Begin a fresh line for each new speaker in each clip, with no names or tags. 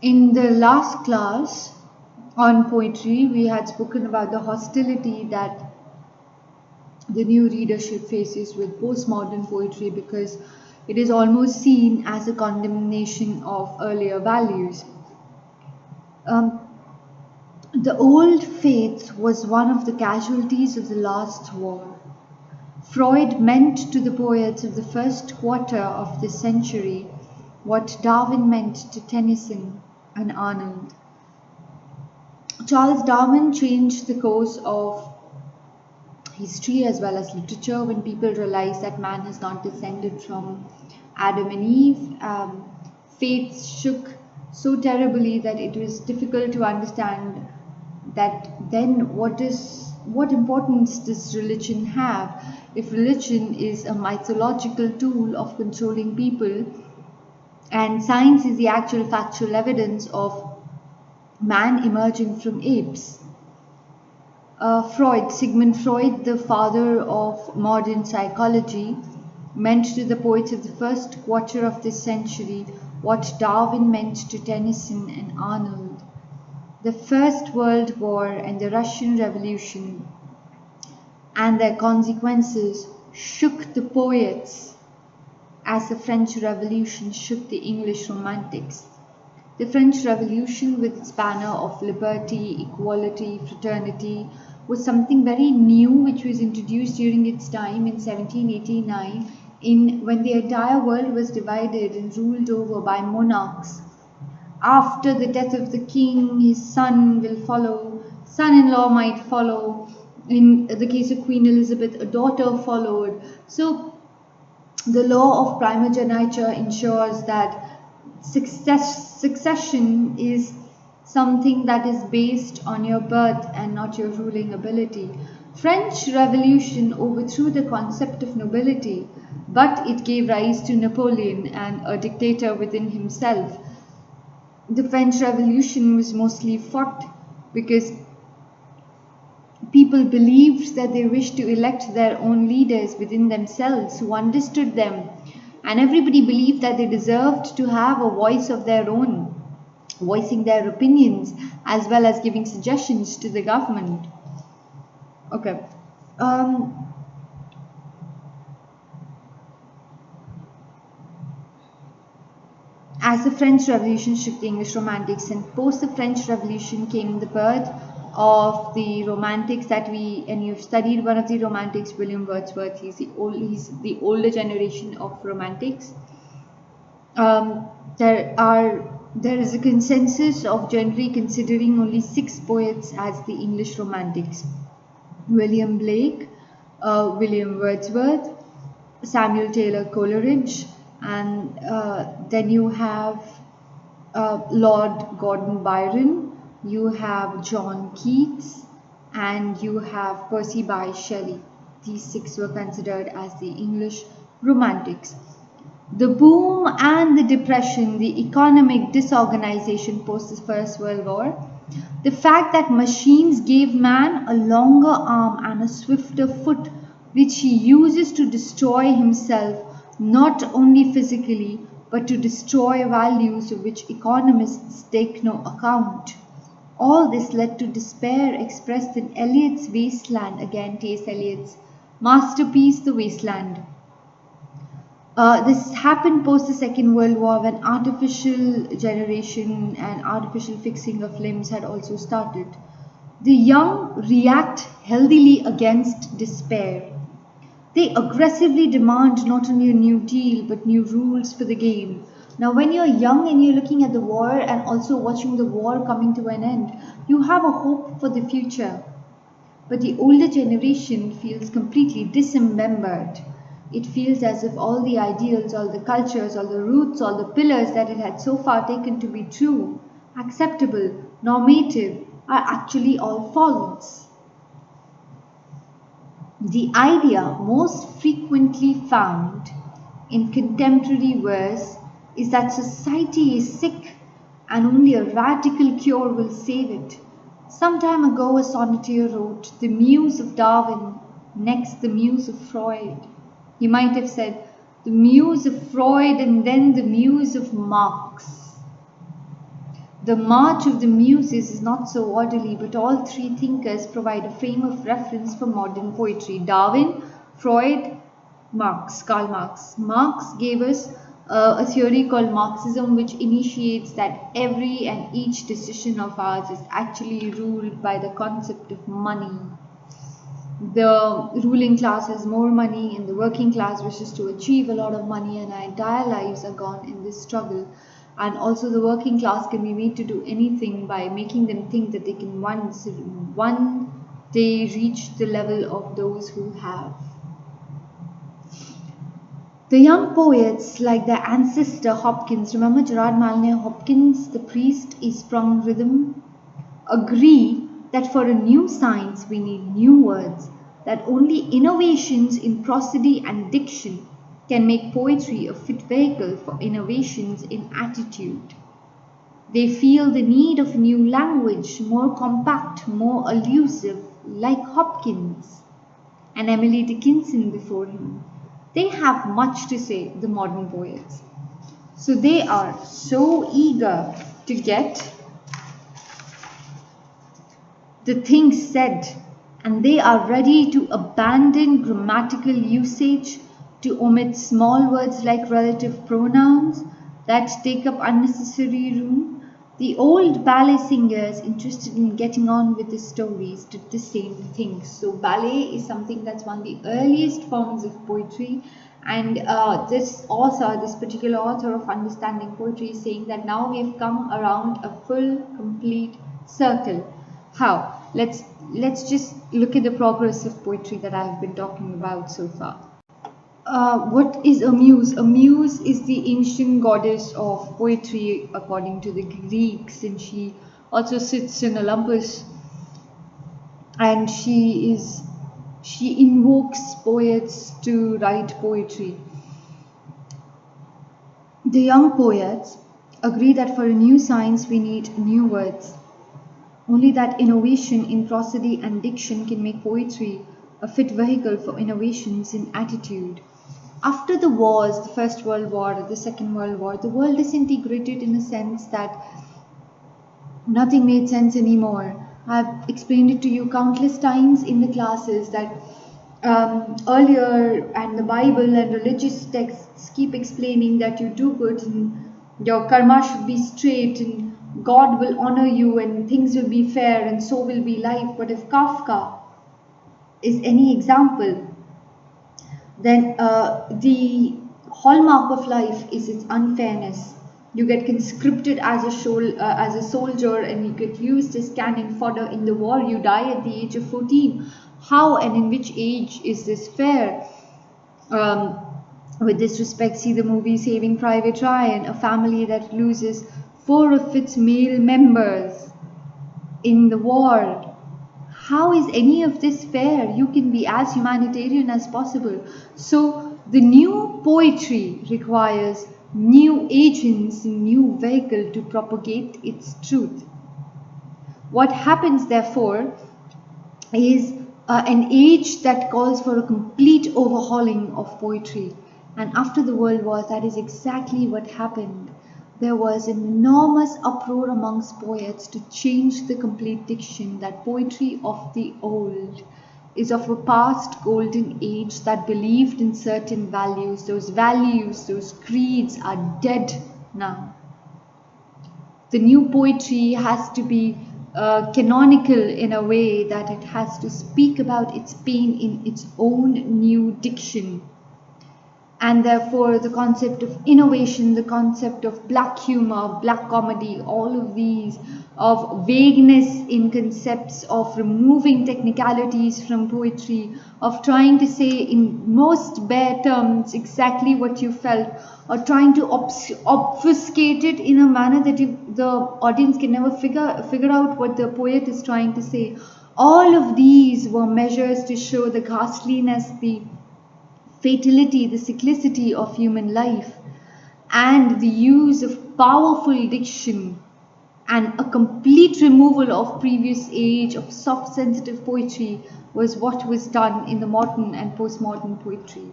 In the last class on poetry, we had spoken about the hostility that the new readership faces with postmodern poetry because it is almost seen as a condemnation of earlier values. Um, the old faith was one of the casualties of the last war. Freud meant to the poets of the first quarter of this century what Darwin meant to Tennyson and Arnold. Charles Darwin changed the course of history as well as literature when people realized that man has not descended from Adam and Eve. Faith shook so terribly that it was difficult to understand that then what importance does religion have if religion is a mythological tool of controlling people and science is the actual factual evidence of man emerging from apes. Sigmund Freud, the father of modern psychology, meant to the poets of the first quarter of this century what Darwin meant to Tennyson and Arnold. The First World War and the Russian Revolution and their consequences shook the poets as the French Revolution shook the English Romantics. The French Revolution, with its banner of liberty, equality, fraternity, was something very new which was introduced during its time in 1789 when the entire world was divided and ruled over by monarchs. After the death of the king, his son will follow, son-in-law might follow. In the case of Queen Elizabeth, a daughter followed. So the law of primogeniture ensures that succession is something that is based on your birth and not your ruling ability. French Revolution overthrew the concept of nobility, but it gave rise to Napoleon and a dictator within himself. The French Revolution was mostly fought because people believed that they wished to elect their own leaders within themselves who understood them, and everybody believed that they deserved to have a voice of their own, voicing their opinions as well as giving suggestions to the government. Okay. As the French Revolution shook the English Romantics, and post the French Revolution came the birth of the Romantics and you've studied one of the Romantics, William Wordsworth. He's the older generation of Romantics. There is a consensus of generally considering only 6 poets as the English Romantics: William Blake, William Wordsworth, Samuel Taylor Coleridge, and then you have Lord Gordon Byron, you have John Keats, and you have Percy Bysshe Shelley. These 6 were considered as the English Romantics. The boom and the depression, the economic disorganization post the First World War, the fact that machines gave man a longer arm and a swifter foot, which he uses to destroy himself, not only physically, but to destroy values of which economists take no account. All this led to despair expressed in Eliot's Wasteland, again T.S. Eliot's masterpiece, The Wasteland. This happened post the Second World War when artificial generation and artificial fixing of limbs had also started. The young react healthily against despair. They aggressively demand not only a new deal but new rules for the game. Now, when you're young and you're looking at the war and also watching the war coming to an end, you have a hope for the future. But the older generation feels completely dismembered. It feels as if all the ideals, all the cultures, all the roots, all the pillars that it had so far taken to be true, acceptable, normative, are actually all false. The idea most frequently found in contemporary verse is that society is sick and only a radical cure will save it. Some time ago, a sonneteer wrote, "The muse of Darwin, next the muse of Freud." He might have said, "The muse of Freud and then the muse of Marx." The march of the muses is not so orderly, but all three thinkers provide a frame of reference for modern poetry: Darwin, Freud, Karl Marx. Marx gave us a theory called Marxism, which initiates that every and each decision of ours is actually ruled by the concept of money. The ruling class has more money, and the working class wishes to achieve a lot of money, and our entire lives are gone in this struggle. And also, the working class can be made to do anything by making them think that they can one day reach the level of those who have. The young poets, like their ancestor Hopkins, remember Gerard Manley Hopkins, the priest, is from rhythm, agree that for a new science we need new words, that only innovations in prosody and diction can make poetry a fit vehicle for innovations in attitude. They feel the need of a new language, more compact, more elusive, like Hopkins and Emily Dickinson before him. They have much to say, the modern poets. So they are so eager to get the things said, and they are ready to abandon grammatical usage, to omit small words like relative pronouns that take up unnecessary room. The old ballet singers interested in getting on with the stories did the same thing. So ballet is something that's one of the earliest forms of poetry, and this particular author of Understanding Poetry, is saying that now we have come around a full, complete circle. How? Let's just look at the progress of poetry that I've been talking about so far. What is a muse? A muse is the ancient goddess of poetry according to the Greeks, and she also sits in Olympus, and she invokes poets to write poetry. The young poets agree that for a new science we need new words. Only that innovation in prosody and diction can make poetry a fit vehicle for innovations in attitude. After the wars, the First World War, the Second World War, the world disintegrated in a sense that nothing made sense anymore. I've explained it to you countless times in the classes that earlier, and the Bible and religious texts keep explaining that you do good and your karma should be straight and God will honor you and things will be fair and so will be life. But if Kafka is any example, then the hallmark of life is its unfairness. You get conscripted as a soldier, and you get used as cannon fodder in the war. You die at the age of 14. How and in which age is this fair? With this respect, see the movie Saving Private Ryan, a family that loses 4 of its male members in the war. How is any of this fair? You can be as humanitarian as possible. So the new poetry requires new agents and new vehicle to propagate its truth. What happens therefore is an age that calls for a complete overhauling of poetry. And after the World War, that is exactly what happened. There was an enormous uproar amongst poets to change the complete diction, that poetry of the old is of a past golden age that believed in certain values. Those values, those creeds are dead now. The new poetry has to be canonical in a way that it has to speak about its pain in its own new diction. And therefore the concept of innovation, the concept of black humor, black comedy, all of these, of vagueness in concepts, of removing technicalities from poetry, of trying to say in most bare terms exactly what you felt, or trying to obfuscate it in a manner that the audience can never figure out what the poet is trying to say. All of these were measures to show the ghastliness, the fatality, the cyclicity of human life, and the use of powerful diction and a complete removal of previous age of soft sensitive poetry was what was done in the modern and postmodern poetry.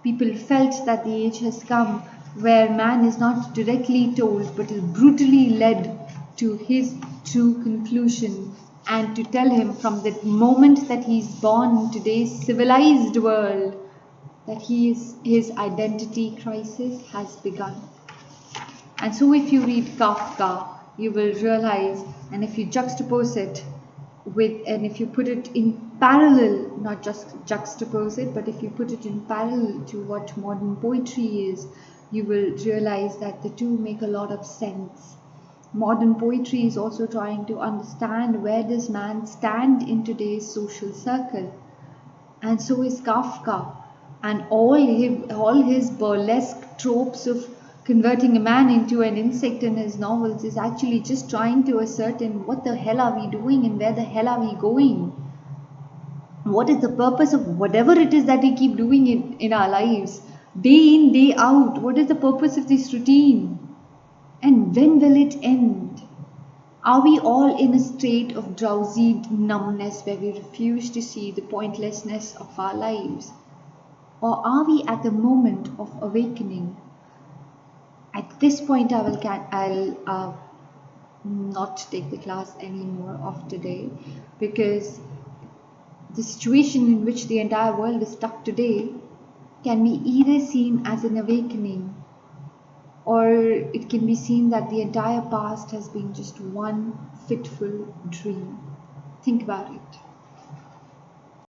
People felt that the age has come where man is not directly told but is brutally led to his true conclusion and to tell him from the moment that he's born in today's civilized world that his identity crisis has begun. And so if you read Kafka, you will realize, and if you juxtapose it and if you put it in parallel, not just juxtapose it, but if you put it in parallel to what modern poetry is, you will realize that the two make a lot of sense. Modern poetry is also trying to understand where does man stand in today's social circle. And so is Kafka. And all his burlesque tropes of converting a man into an insect in his novels is actually just trying to ascertain what the hell are we doing and where the hell are we going? What is the purpose of whatever it is that we keep doing in our lives? Day in, day out. What is the purpose of this routine? And when will it end? Are we all in a state of drowsy numbness where we refuse to see the pointlessness of our lives? Or are we at the moment of awakening? At this point, I'll not take the class anymore of today, because the situation in which the entire world is stuck today can be either seen as an awakening, or it can be seen that the entire past has been just one fitful dream. Think about it.